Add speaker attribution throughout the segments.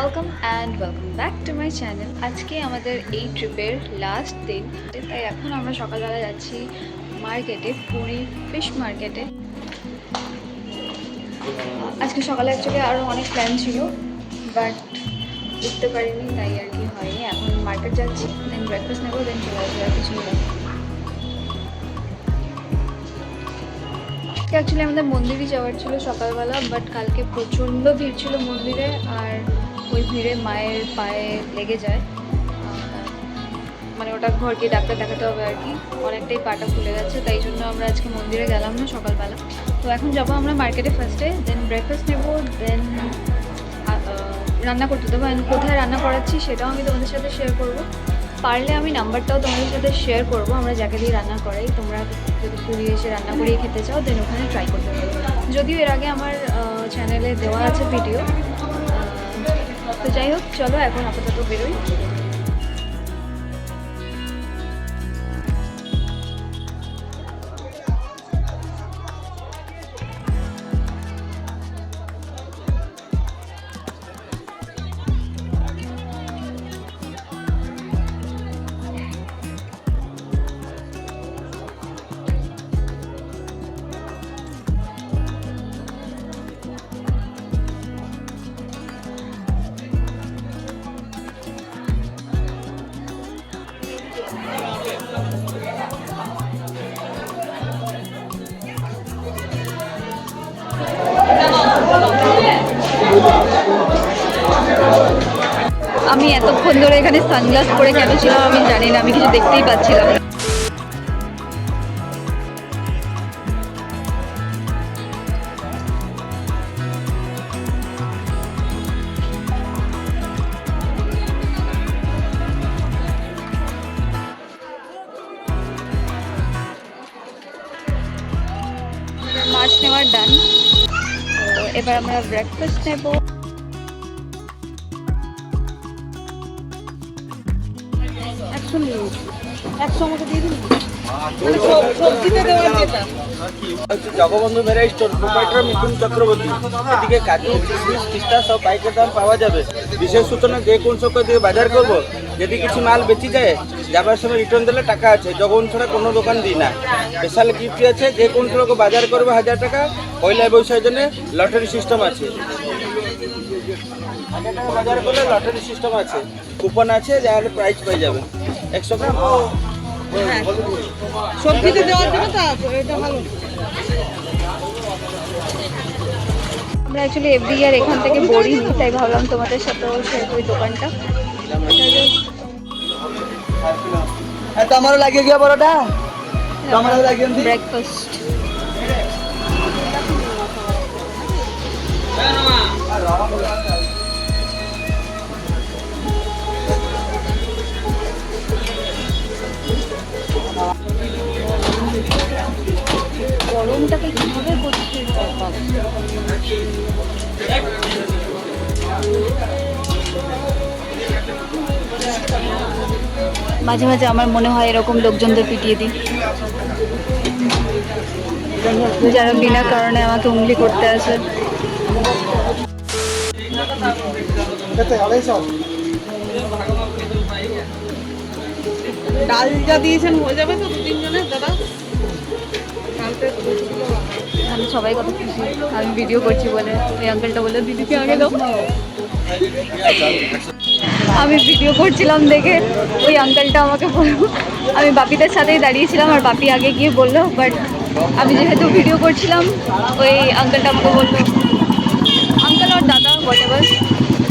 Speaker 1: Welcome back to my channel. আজকে আমাদের এই ট্রিপের লাস্ট দিন, তাই এখন আমরা সকালবেলা যাচ্ছি মার্কেটে, পুরী ফিশ মার্কেটে। আজকে সকালে অ্যাকচুয়ালি আরও অনেক প্ল্যান ছিল, বাট উঠতে পারিনি, তাই আর কি হয়নি। এখন মার্কেট যাচ্ছি, দেন ব্রেকফাস্ট নেবো, দেন চলে আসবো, আর কিছু নেই। অ্যাকচুয়ালি আমাদের মন্দিরে যাওয়ার ছিল সকালবেলা, বাট কালকে প্রচণ্ড ভিড় ছিল মন্দিরে, আর ওই ভিড়ে মায়ের পায়ে লেগে যায়, মানে ওটা ঘর গিয়ে ডাক্তার দেখাতে হবে আর কি। অনেকটাই পাটা ফুলে গেছে, তাই জন্য আমরা আজকে মন্দিরে গেলাম না সকালবেলা। তো এখন যাবো আমরা মার্কেটে ফার্স্টে, দেন ব্রেকফাস্ট নেবো, দেন রান্না করতে দেবো। কোথায় রান্না করাচ্ছি সেটাও আমি তোমাদের সাথে শেয়ার করবো। পারলে আমি নাম্বারটাও তোমাদের সাথে শেয়ার করবো, আমরা যাকে দিয়ে রান্না করাই। তোমরা যদি পুরী এসে রান্না করিয়ে খেতে চাও, দেন ওখানে ট্রাই করতে পারো। যদিও এর আগে আমার চ্যানেলে দেওয়া আছে ভিডিও। তো যাই হোক, চলো এখন আপাতত বেরোই। আমি এতক্ষণ ধরে এখানে সানগ্লাস পরে কেন ছিলাম আমি জানি না, আমি কিছু দেখতেই পাচ্ছিলাম না। মাছ নেওয়ার ডান। তো এবার আমরা ব্রেকফাস্ট নেব।
Speaker 2: জগবন্ধু ভ্যারাইটি স্টোর প্রোপাইটার মিথুন চক্রবর্তী। এদিকে কাজু, কিশমিশ, পিস্তা সব পাইকারি দাম পাওয়া যাবে। বিশেষ সূচনা যে কোন সপ্তাহ দিয়ে বাজার করব, যদি কিছু মাল বেঁচে যায় যাবার সময় রিটার্ন দিলে টাকা আছে। জগবন্ধু ছাড়া কোনো দোকান দিই না। স্পেশাল গিফট আছে, যে কোন লোক বাজার করবে 1000 টাকা, পয়লা বৈশাখের জন্য লটারি সিস্টেম আছে। 1000 টাকা বাজার করলে লটারি সিস্টেম আছে, কুপন আছে, যাহলে প্রাইজ পেয়ে যাবে 100 গ্রাম।
Speaker 3: সবজিতে দেওয়ার জন্য এটা ভালো।
Speaker 1: আমরা অ্যাকচুয়ালি এভরি ইয়ার এখান থেকে বড়ি নিই, তাই ভাবলাম তোমাদের সাথেও শেয়ার করি দোকানটা।
Speaker 2: তোমারও লাগিয়ে গিয়ে বড়টা তোমারও লাগিয়ে
Speaker 1: ব্রেকফাস্ট। গরমটাকে কিভাবে করছে মাঝে মাঝে আমার মনে হয় এরকম লোকজনদের পিটিয়ে দিই, যারা বিনা কারণে আমাকে উংলি করতে আসে।
Speaker 3: ডাল যা দিয়েছেন হয়ে যাবে তো 2-3 জনের দাদা।
Speaker 1: আমি সবাই কথা খুশি, আমি ভিডিও করছি বলে। ওই আঙ্কেলটা বলে দিদিকে আগে দাও। আমি ভিডিও করছিলাম দেখে ওই আঙ্কেলটা আমাকে বললো, আমি বাপিদের সাথেই দাঁড়িয়েছিলাম আর বাপি আগে গিয়ে বললো, বাট আমি যেহেতু ভিডিও করছিলাম ওই আঙ্কেলটা আমাকে বললো, আঙ্কেল আর দাদা হোয়াটএভার,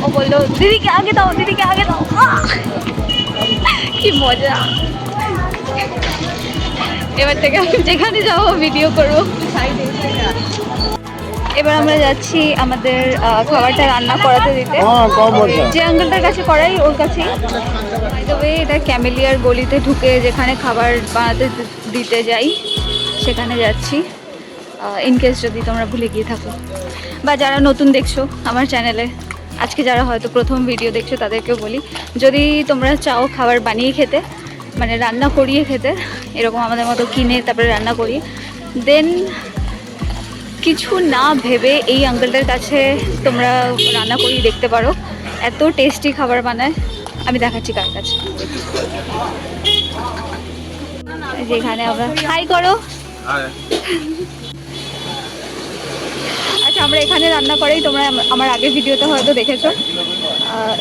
Speaker 1: ও বললো দিদিকে আগে দাও, দিদিকে আগে দাও। কি মজা! এবার থেকে আমি যেখানে যাবো ভিডিও করবো। এবার আমরা যাচ্ছি আমাদের খাবারটা রান্না করাতে দিতে, যে আঙ্কেলটার কাছে করাই ওর কাছেই। তবে এটা ক্যামেলিয়ার গলিতে ঢুকে যেখানে খাবার বানাতে দিতে যাই সেখানে যাচ্ছি, ইনকেস যদি তোমরা ভুলে গিয়ে থাকো, বা যারা নতুন দেখছো আমার চ্যানেলে, আজকে যারা হয়তো প্রথম ভিডিও দেখছো তাদেরকেও বলি, যদি তোমরা চাও খাবার বানিয়ে খেতে, মানে রান্না করিয়ে খেতে, এরকম আমাদের মতো কিনে তারপরে রান্না করি, দেন কিছু না ভেবে এই আঙ্কেলটার কাছে তোমরা রান্না করিয়ে দেখতে পারো। এত টেস্টি খাবার বানায়, আমি দেখাচ্ছি কার কাছে। যেখানে আমরা হাই করো। আচ্ছা, আমরা এখানে রান্না করি, তোমরা আমার আগের ভিডিওতে হয়তো দেখেছো।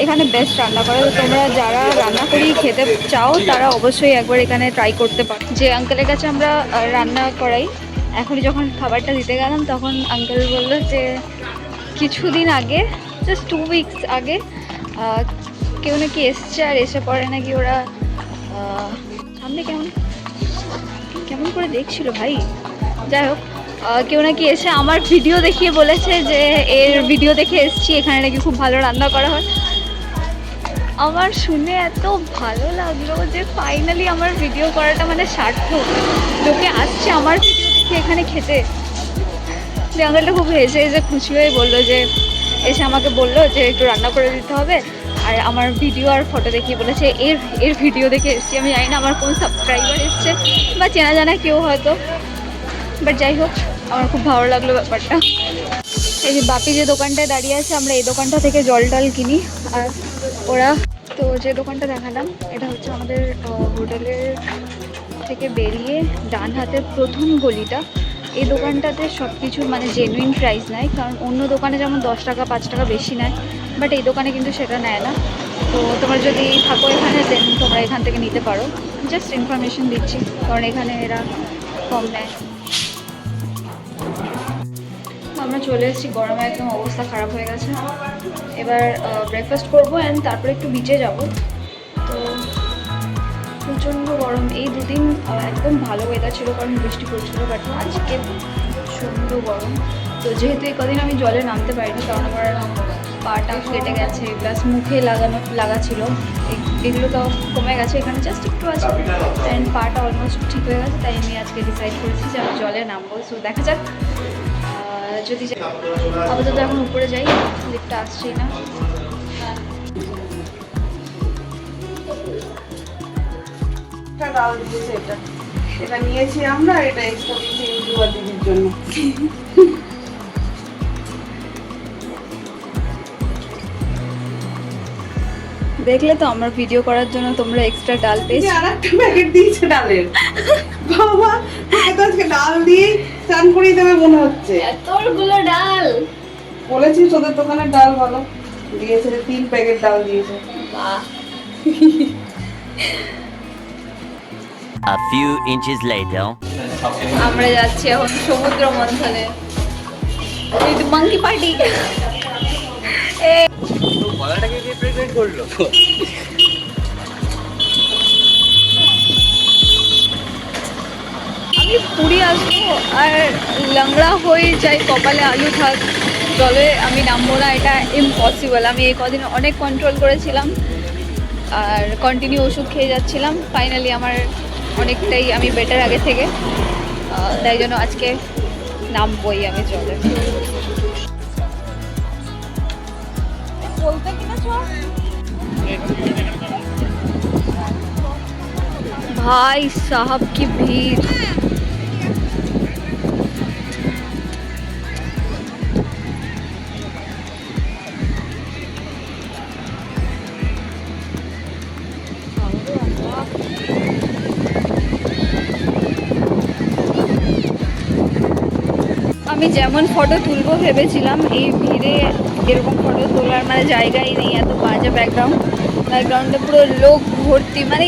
Speaker 1: এখানে বেস্ট রান্না করে, তো তোমরা যারা রান্না করি খেতে চাও তারা অবশ্যই একবার এখানে ট্রাই করতে পারো। যে আঙ্কেলের কাছে আমরা রান্না করাই, এখনই যখন খাবারটা দিতে গেলাম তখন আঙ্কেল বললো যে কিছুদিন আগে, জাস্ট 2 উইকস আগে কেউ নাকি এসছে, আর এসে পরে নাকি ওরা সামনে কেমন কেমন করে দেখছিল ভাই, যাই হোক, কেউ নাকি এসে আমার ভিডিও দেখিয়ে বলেছে যে এর ভিডিও দেখে এসছি, এখানে নাকি খুব ভালো রান্না করা হয়। আমার শুনে এত ভালো লাগলো যে ফাইনালি আমার ভিডিও করাটা মানে সার্থক, লোকে আসছে আমার ভিডিও দেখে এখানে খেতে। আঙ্কেলটা খুব হেসে হেসে খুশি হয়ে বললো যে এসে আমাকে বললো যে একটু রান্না করে দিতে হবে, আর আমার ভিডিও আর ফটো দেখিয়ে বলেছে এর ভিডিও দেখে এসছি। আমি জানি না আমার কোন সাবস্ক্রাইবার এসছে বা চেনা জানা কেউ হয়তো, বাট যাই হোক আমার খুব ভালো লাগলো ব্যাপারটা। এই যে বাপি যে দোকানটায় দাঁড়িয়ে আছে, আমরা এই দোকানটা থেকে জল টল কিনি। আর ওরা তো যে দোকানটা দেখালাম, এটা হচ্ছে আমাদের হোটেলের থেকে বেরিয়ে ডান হাতের প্রথম গলিটা। এই দোকানটাতে সব কিছু মানে জেনুইন প্রাইস নেয়, কারণ অন্য দোকানে যেমন 10 টাকা 5 টাকা বেশি নেয়, বাট এই দোকানে কিন্তু সেটা নেয় না। তো তোমরা যদি থাকো এখানে দেন তোমরা এখান থেকে নিতে পারো, জাস্ট ইনফরমেশন দিচ্ছি, কারণ এখানে এরা কম নেয়। আমরা চলে এসেছি, গরমে একদম অবস্থা খারাপ হয়ে গেছে। এবার ব্রেকফাস্ট করবো অ্যান্ড তারপরে একটু বিচে যাব। তো প্রচণ্ড গরম, এই 2 দিন একদম ভালো ওয়েদার ছিল কারণ বৃষ্টি পড়ছিল, বাট আজকে প্রচণ্ড গরম। তো যেহেতু এই কদিন আমি জলে নামতে পারিনি, কারণ আমার পাটা কেটে গেছে, প্লাস মুখে লাগা ছিল, এগুলো তো কমে গেছে, এখানে জাস্ট একটু আছে, অ্যান্ড পাটা অলমোস্ট ঠিক হয়ে গেছে, তাই আমি আজকে ডিসাইড করেছি যে আমি জলে নামবো। সো দেখা যাক, যদি আপাতত এখন উপরে যাই, লিফটটা আসছেই না।
Speaker 3: ডাল দিয়েছে, এটা নিয়েছি আমরা, এটা এক্সট্রা দিয়েছি ইউটিউবার দিদির জন্য।
Speaker 1: দেখলে তো আমার ভিডিও করার জন্য তোমরা এক্সট্রা ডাল পেয়েছো।
Speaker 3: আর একটা প্যাকেট দিয়েছে ডালের, বাবা তোকে তো আজকে ডাল দিয়ে চান করিয়ে দেবে মনে হচ্ছে।
Speaker 1: এতগুলো ডাল
Speaker 3: বলেছিস তোদের দোকানের ডাল ভালো, দিয়েছে 3 প্যাকেট ডাল দিয়েছে।
Speaker 4: A few inches later.
Speaker 1: আমরা যাচ্ছি এখন সমুদ্র মন্থনে, মাঙ্কি পার্টি।
Speaker 2: গলাটাকে দিয়ে প্রেজেন্ট করলো।
Speaker 1: আমি পুরী আসবো আর লাংড়া হয়ে যাই, কপালে আলু থাক, জলে আমি নামবো না, এটা ইম্পসিবল। আমি এই কদিন অনেক কন্ট্রোল করেছিলাম আর কন্টিনিউ ওষুধ খেয়ে যাচ্ছিলাম, ফাইনালি আমার অনেকটাই আমি বেটার আগে থেকে, তাই জন্য আজকে নামবই আমি জলে। भाई साहब की भीड़, আমি যেমন ফটো তুলবো ভেবেছিলাম, এই ভিড়ে এরকম ফটো তোলার মানে জায়গাই নেই, এত বাজে ব্যাকগ্রাউন্ডে পুরো লোক ভর্তি, মানে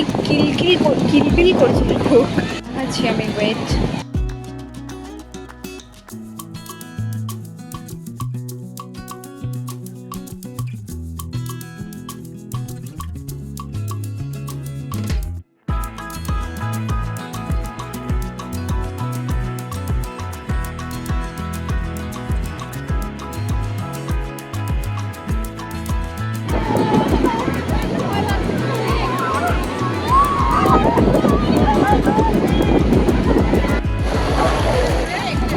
Speaker 1: কিলবিল করছিল লোক। আছি আমি, ওয়েট।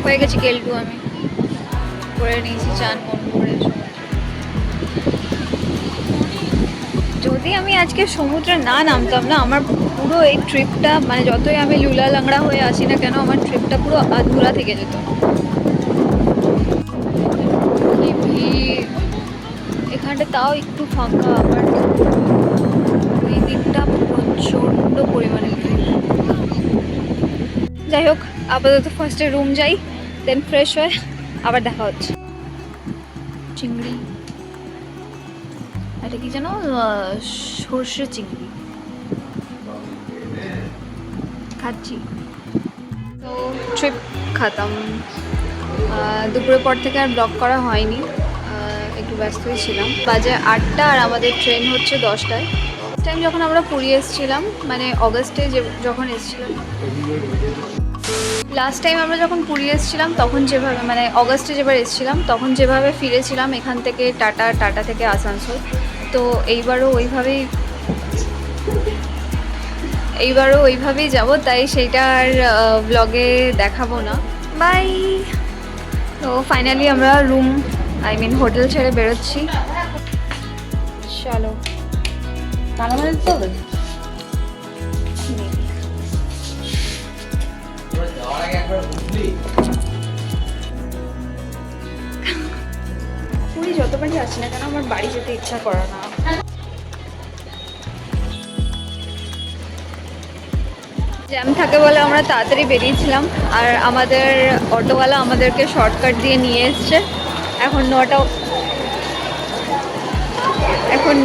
Speaker 1: হয়ে গেছি কেলটু, আমি করে নিয়েছি চান মন করে। যদি আমি আজকে সমুদ্রে না নামতাম না, আমার পুরো এই ট্রিপটা মানে যতই আমি লুলা লাংড়া হয়ে আসি না কেন, আমার ট্রিপটা পুরো আধুরা থেকে যেত। কি ভিড়, এখানে এখানটা তাও একটু ফাঁকা, আবার এই দিকটা প্রচণ্ড পরিমাণে ভিড়। যাই হোক, আপাতত ফার্স্টে রুম যাই, দেন ফ্রেশ হয়ে আবার দেখা হচ্ছে। চিংড়ি, এটা কি যেন সর্ষে চিংড়ি খাচ্ছি। তো ট্রিপ খাতাম। দুপুরের পর থেকে আর ব্লগ করা হয়নি, একটু ব্যস্তই ছিলাম। বাজে 8টা আর আমাদের ট্রেন হচ্ছে 10টায়। টাইম যখন আমরা পুরী এসেছিলাম, মানে অগস্টে যখন এসেছিলাম, লাস্ট টাইম আমরা যখন পুরী এসেছিলাম তখন যেভাবে, মানে অগস্টে যেবার এসেছিলাম তখন যেভাবে ফিরেছিলাম এখান থেকে টাটা থেকে আসানসোল, তো এইবারও ওইভাবেই যাব, তাই সেইটা আর ব্লগে দেখাবো না। বাই। তো ফাইনালি আমরা হোটেল ছেড়ে বেরোচ্ছি। চলো। পুরী যতবারই আসি না কেন আমার বাড়ি যেতে ইচ্ছা করে না। জ্যাম থাকে বলে আমরা তাড়াতাড়ি বেরিয়েছিলাম, আর আমাদের অটোওয়ালা আমাদেরকে শর্টকাট দিয়ে নিয়ে এসছে। এখন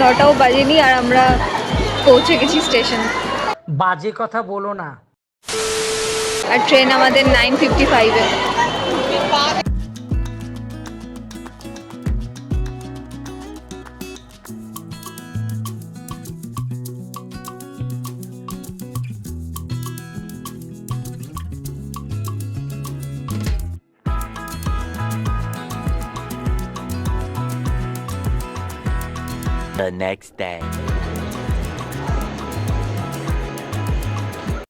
Speaker 1: 9টাও বাজেনি আর আমরা পৌঁছে গেছি স্টেশন।
Speaker 5: বাজে কথা বলো না।
Speaker 1: আর ট্রেন আমাদের 9:55-এ।
Speaker 4: The next day.